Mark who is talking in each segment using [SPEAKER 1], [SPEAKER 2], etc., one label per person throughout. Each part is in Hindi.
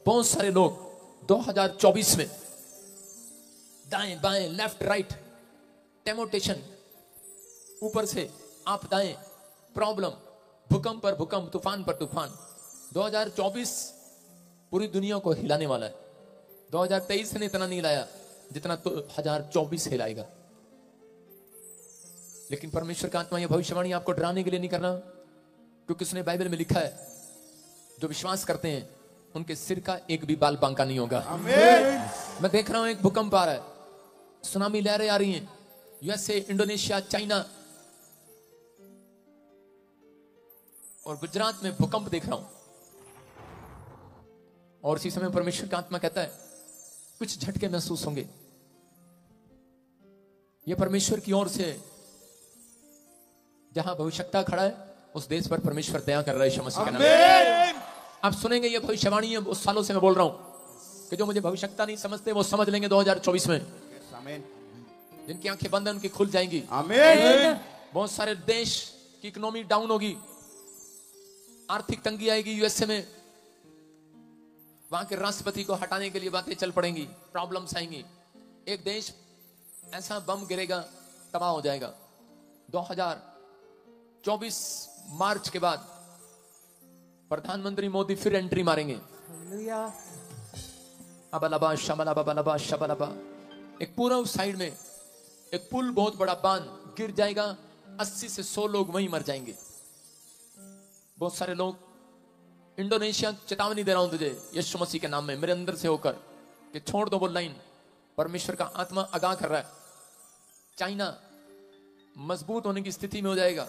[SPEAKER 1] बहुत सारे लोग 2024 में दाएं बाएं लेफ्ट राइट टेमोटेशन, ऊपर से आपदाएं, प्रॉब्लम, भूकंप पर भूकंप, तूफान पर तूफान। 2024 पूरी दुनिया को हिलाने वाला है। 2023 ने इतना नहीं हिलाया जितना 2024 हिलाएगा। लेकिन परमेश्वर का आत्मा यह भविष्यवाणी आपको डराने के लिए नहीं कर रहा, क्योंकि उसने बाइबल में लिखा है जो विश्वास करते हैं उनके सिर का एक भी बाल बांका नहीं होगा। आमीन। मैं देख रहा हूं एक भूकंप आ रहा है, सुनामी लहरें आ रही हैं, यूएसए, इंडोनेशिया, चाइना और गुजरात में भूकंप देख रहा हूं। और इसी समय परमेश्वर का आत्मा कहता है कुछ झटके महसूस होंगे। यह परमेश्वर की ओर से, जहां भविष्यता खड़ा है उस देश पर परमेश्वर दया कर रहा है यीशु मसीह के नाम में। आप सुनेंगे ये भविष्यवाणी है, उस सालों से मैं बोल रहा हूं कि जो मुझे भविष्यता नहीं समझते वो समझ लेंगे 2024 में। जिनकी आंखें बंद हैं उनकी खुल जाएंगी। आमीन। बहुत सारे देश की इकोनॉमी डाउन होगी, आर्थिक तंगी आएगी। यूएसए में वहां के राष्ट्रपति को हटाने के लिए बातें चल पड़ेंगी, प्रॉब्लम्स आएंगी। एक देश ऐसा बम गिरेगा, तबाह हो जाएगा। 2024 मार्च के बाद प्रधानमंत्री मोदी फिर एंट्री मारेंगे। अबलबा शबलबा शबलबा। एक पूर्व साइड में एक पुल, बहुत बड़ा बांध गिर जाएगा, 80 से 100 लोग वहीं मर जाएंगे। बहुत सारे लोग। इंडोनेशिया, चेतावनी दे रहा हूं तुझे यीशु मसीह के नाम में, मेरे अंदर से होकर, कि छोड़ दो वो लाइन। परमेश्वर का आत्मा आगाह कर रहा है। चाइना मजबूत होने की स्थिति में हो जाएगा।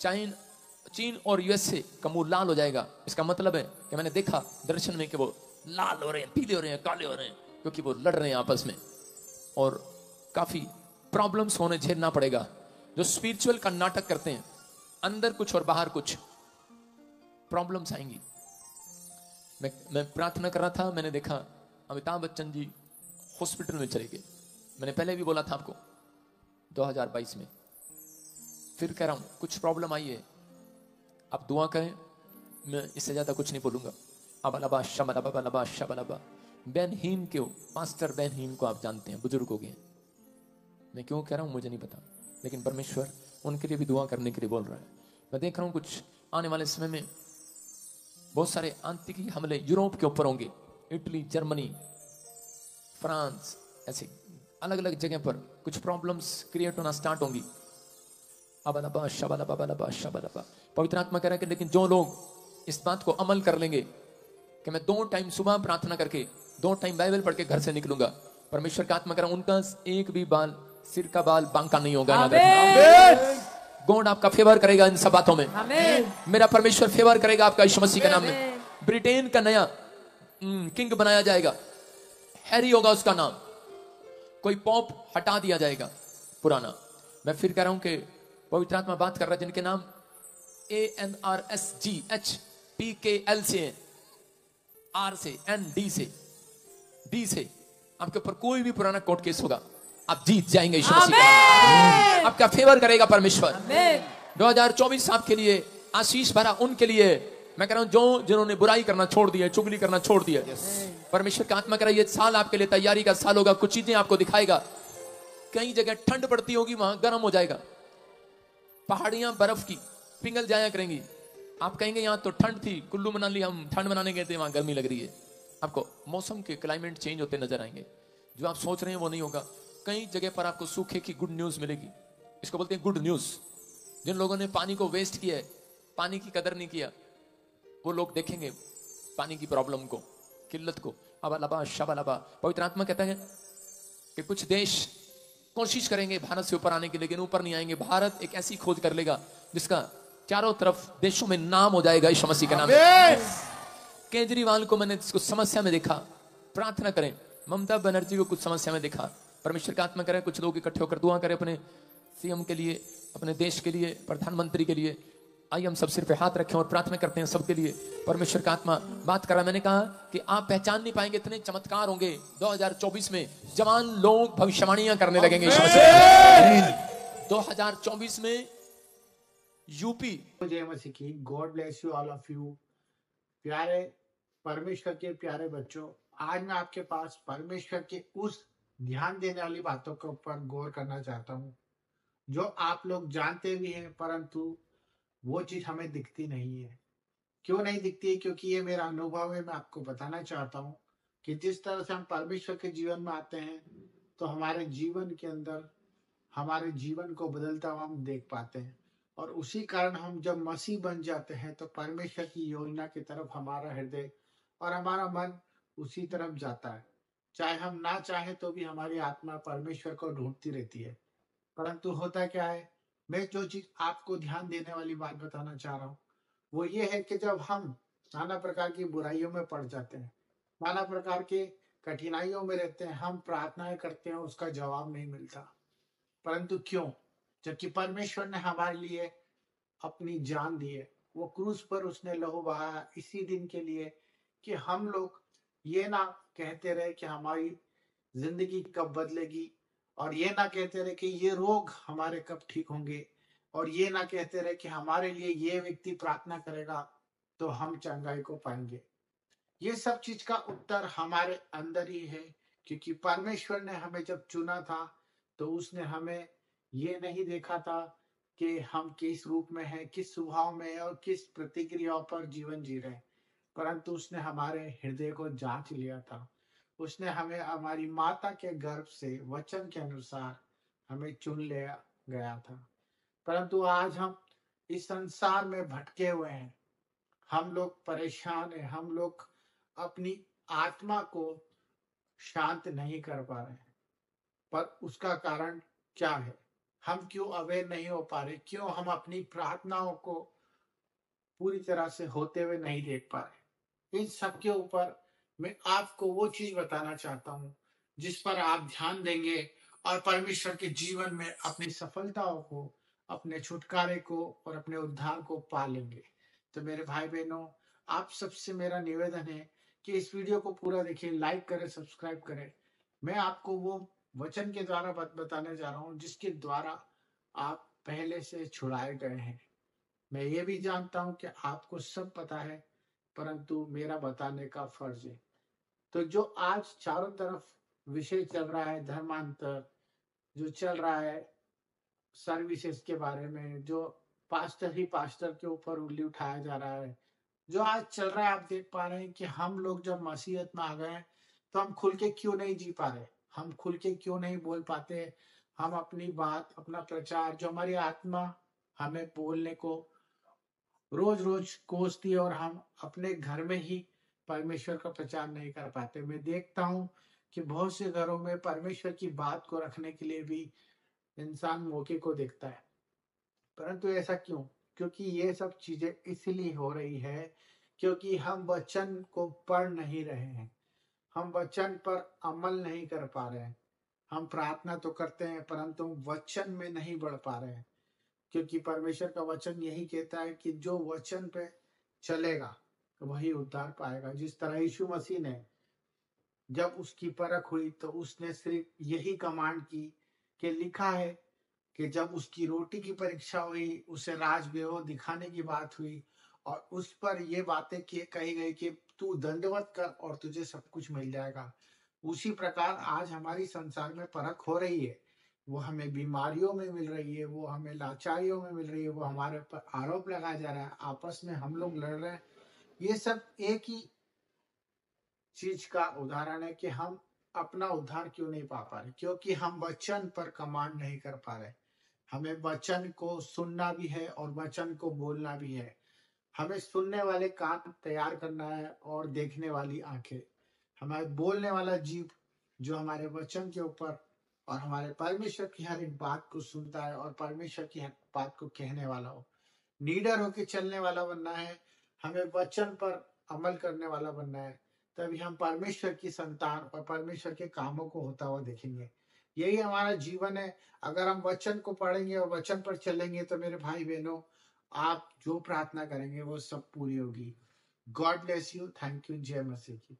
[SPEAKER 1] चीन और यूएसए का मुंह लाल हो जाएगा। इसका मतलब है कि मैंने देखा दर्शन में कि वो लाल हो रहे हैं, पीले हो रहे हैं, काले हो रहे हैं, क्योंकि वो लड़ रहे हैं आपस में और काफी प्रॉब्लम्स होने झेलना पड़ेगा। जो स्पिरिचुअल का नाटक करते हैं, अंदर कुछ और बाहर कुछ, प्रॉब्लम्स आएंगी। मैं प्रार्थना कर रहा था, मैंने देखा अमिताभ बच्चन जी हॉस्पिटल में चले गए। मैंने पहले भी बोला था आपको 2022 में, फिर कह रहा हूं कुछ प्रॉब्लम आई है, आप दुआ करें, मैं इससे ज्यादा कुछ नहीं बोलूंगा। अबलबा शबलबा शबलबा। बेनहीन क्यों, पास्टर बेनहीन को आप जानते हैं, बुजुर्ग हो गए। मैं क्यों कह रहा हूं मुझे नहीं पता, लेकिन परमेश्वर उनके लिए भी दुआ करने के लिए बोल रहा है। मैं देख रहा हूं कुछ आने वाले समय में बहुत सारे आतंकी हमले यूरोप के ऊपर होंगे। इटली, जर्मनी, फ्रांस, ऐसे अलग अलग जगह पर कुछ प्रॉब्लम्स क्रिएट होना स्टार्ट होंगी। अबलबा शबलबा शबलबा। पवित्र आत्मा कह रहा है कि लेकिन जो लोग इस बात को अमल कर लेंगे कि मैं 2 टाइम सुबह प्रार्थना करके 2 टाइम बाइबल पढ़ के घर से निकलूंगा, परमेश्वर का आत्मा कह रहा है उनका एक भी बाल, सिर का बाल बांका नहीं होगा। गॉड आपका फेवर करेगा इन सब बातों में। मेरा परमेश्वर फेवर करेगा आपका यीशु मसीह के नाम में। ब्रिटेन का नया किंग बनाया जाएगा, हैरी होगा उसका नाम। कोई पॉप हटा दिया जाएगा पुराना। मैं फिर कह रहा हूं कि पवित्र आत्मा बात कर रहा है जिनके नाम ANRSGHPKL से, R से, ND से, D से, आपके ऊपर कोई भी पुराना कोर्ट केस होगा, आप जीत जाएंगे यीशु मसीह। आपका फेवर करेगा परमेश्वर। 2024 आपके लिए आशीष भरा उनके लिए। मैं कह रहा हूं जिन्होंने बुराई करना छोड़ दिया, चुगली करना छोड़ दिया, परमेश्वर का आत्मा कह रहा है ये साल आपके लिए तैयारी का साल होगा। कुछ चीजें आपको दिखाएगा। कई जगह ठंड पड़ती होगी, वहां गर्म हो जाएगा। पहाड़ियां बर्फ की पिघल जाया करेंगी। आप कहेंगे यहां तो ठंड थी, कुल्लू मनाली हम ठंड मनाने गए थे, वहां गर्मी लग रही है। आपको मौसम के क्लाइमेट चेंज होते नजर आएंगे। जो आप सोच रहे हैं वो नहीं होगा। कई जगह पर आपको सूखे की गुड न्यूज मिलेगी। इसको बोलते हैं गुड न्यूज। जिन लोगों ने पानी को वेस्ट किया है, पानी की कदर नहीं किया, वो लोग देखेंगे पानी की प्रॉब्लम को, किल्लत को। अबलबा शबलबा। पवित्र आत्मा कहता है कि कुछ देश कोशिश करेंगे भारत से ऊपर आने की, लेकिन ऊपर नहीं आएंगे। भारत एक ऐसी खोज कर लेगा जिसका चारों तरफ देशों में नाम हो जाएगा यीशु मसीह के नाम में। केजरीवाल को मैंने कुछ समस्या में देखा, प्रार्थना करें। ममता बनर्जी को कुछ समस्या में देखा, परमेश्वर का आत्मा करे कुछ लोग इकट्ठे होकर दुआ करें अपने सीएम के लिए, अपने देश के लिए, प्रधानमंत्री के लिए। आइए हम सब सिर पे हाथ रखें और प्रार्थना करते हैं सबके लिए। परमेश्वर का आत्मा बात कर रहा है। मैंने कहा कि आप पहचान नहीं पाएंगे, इतने चमत्कार होंगे 2024 में। जवान लोग भविष्यवाणियां करने लगेंगे। 2024 में यूपी।
[SPEAKER 2] जय मसीह की। God bless you all of you. प्यारे परमेश्वर के प्यारे बच्चों, आज मैं आपके पास परमेश्वर के उस ध्यान देने वाली बातों के ऊपर गौर करना चाहता हूँ, जो आप लोग जानते भी हैं, परंतु वो चीज़ हमें दिखती नहीं है। क्यों नहीं दिखती है? क्योंकि ये मेरा अनुभव है। मैं आपको बताना चाहता हूँ कि जिस तरह से हम परमेश्वर के जीवन में आते हैं, तो हमारे जीवन के अंदर हमारे जीवन को बदलता हुआ हम देख पाते हैं। और उसी कारण हम जब मसीह बन जाते हैं, तो परमेश्वर की योजना की तरफ हमारा हृदय और हमारा मन उसी तरफ जाता है। चाहे हम ना चाहें तो भी हमारी आत्मा परमेश्वर को ढूंढती रहती है। परंतु होता क्या है, मैं जो चीज आपको ध्यान देने वाली बात बताना चाह रहा हूँ, वो ये है कि जब हम नाना प्रकार की बुराइयों में पड़ जाते हैं, नाना प्रकार के कठिनाइयों में रहते हैं, हम प्रार्थनाएं करते हैं, उसका जवाब नहीं मिलता। परंतु क्यों? जबकि परमेश्वर ने हमारे लिए अपनी जान दी है, वो क्रूस पर उसने लहू बहाया इसी दिन के लिए कि हम लोग ये ना कहते रहे कि हमारी जिंदगी कब बदलेगी, और ये ना कहते रहे कि ये रोग हमारे कब ठीक होंगे, और ये ना कहते रहे कि हमारे लिए ये व्यक्ति प्रार्थना करेगा तो हम चंगाई को पाएंगे। ये सब चीज का उत्तर हमारे अंदर ही है, क्योंकि परमेश्वर ने हमें जब चुना था, तो उसने हमें ये नहीं देखा था कि हम किस रूप में हैं, किस स्वभाव में हैं और किस प्रतिक्रियाओं पर जीवन जी रहे हैं, परंतु उसने हमारे हृदय को जांच लिया था। उसने हमें हमारी माता के गर्भ से वचन के अनुसार हमें चुन लिया गया था। परंतु आज हम इस संसार में भटके हुए हैं, हम लोग परेशान हैं, हम लोग अपनी आत्मा को शांत नहीं कर पा रहे हैं। पर उसका कारण क्या है? हम क्यों अवेयर नहीं हो पा रहे? क्यों हम अपनी प्रार्थनाओं को पूरी तरह से होते हुए नहीं देख पा रहे? इन सब के ऊपर मैं आपको वो चीज बताना चाहता हूँ जिस पर आप ध्यान देंगे और परमेश्वर के जीवन में अपनी सफलताओं को, अपने छुटकारे को और अपने उद्धार को पा लेंगे। तो मेरे भाई बहनों, आप सबसे मेरा निवेदन है कि इस वीडियो को पूरा देखिए, लाइक करें, सब्सक्राइब करें। मैं आपको वो वचन के द्वारा बताने जा रहा हूँ जिसके द्वारा आप पहले से छुड़ाए गए हैं। मैं ये भी जानता हूँ कि आपको सब पता है, परंतु मेरा बताने का फर्ज है। तो जो आज चारों तरफ विषय चल रहा है, धर्मांतर जो चल रहा है, सर्विसेज के बारे में, जो पास्टर ही पास्टर के ऊपर उंगली उठाया जा रहा है, जो आज चल रहा है, आप देख पा रहे हैं कि हम लोग जब मसीहत में आ गए हैं, तो हम खुल के क्यों नहीं जी पा रहे, हम खुल के क्यों नहीं बोल पाते, हम अपनी बात, अपना प्रचार, जो हमारी आत्मा हमें बोलने को रोज रोज कोसती है, और हम अपने घर में ही परमेश्वर का प्रचार नहीं कर पाते। मैं देखता हूँ कि बहुत से घरों में परमेश्वर की बात को रखने के लिए भी इंसान मौके को देखता है। परंतु ऐसा क्यों? क्योंकि ये सब चीजें इसलिए हो रही है क्योंकि हम वचन को पढ़ नहीं रहे हैं, हम वचन पर अमल नहीं कर पा रहे हैं। हम प्रार्थना तो करते हैं, परंतु वचन में नहीं बढ़ पा रहे हैं, क्योंकि परमेश्वर का वचन यही कहता है कि जो वचन पे चलेगा वही उद्धार पाएगा। जिस तरह यीशु मसीह ने जब उसकी परख हुई, तो उसने सिर्फ यही कमांड की कि लिखा है कि जब उसकी रोटी की परीक्षा हुई, उसे राजवैभव दिखाने की बात हुई, और उस पर ये बातें कही गई कि तू दंडवत कर और तुझे सब कुछ मिल जाएगा। उसी प्रकार आज हमारी संसार में परख हो रही है। वो हमें बीमारियों में मिल रही है, वो हमें लाचारियों में मिल रही है, वो हमारे पर आरोप लगाया जा रहा है, आपस में हम लोग लड़ रहे हैं। ये सब एक ही चीज का उदाहरण है कि हम अपना उद्धार क्यों नहीं पा रहे, क्योंकि हम वचन पर कमांड नहीं कर पा रहे। हमें वचन को सुनना भी है और वचन को बोलना भी है। हमें सुनने वाले कान तैयार करना है और देखने वाली आंखें। हमें बोलने वाला जीव जो हमारे वचन के ऊपर और हमारे परमेश्वर की हर एक बात को सुनता है और परमेश्वर की हर बात को कहने वाला हो। नीडर होके चलने वाला बनना है, हमें वचन पर अमल करने वाला बनना है। तभी हम परमेश्वर की संतान और परमेश्वर के कामों को होता हुआ देखेंगे। यही हमारा जीवन है। अगर हम वचन को पढ़ेंगे और वचन पर चलेंगे, तो मेरे भाई बहनों, आप जो प्रार्थना करेंगे वो सब पूरी होगी। God bless you. Thank you. जय मसीह की।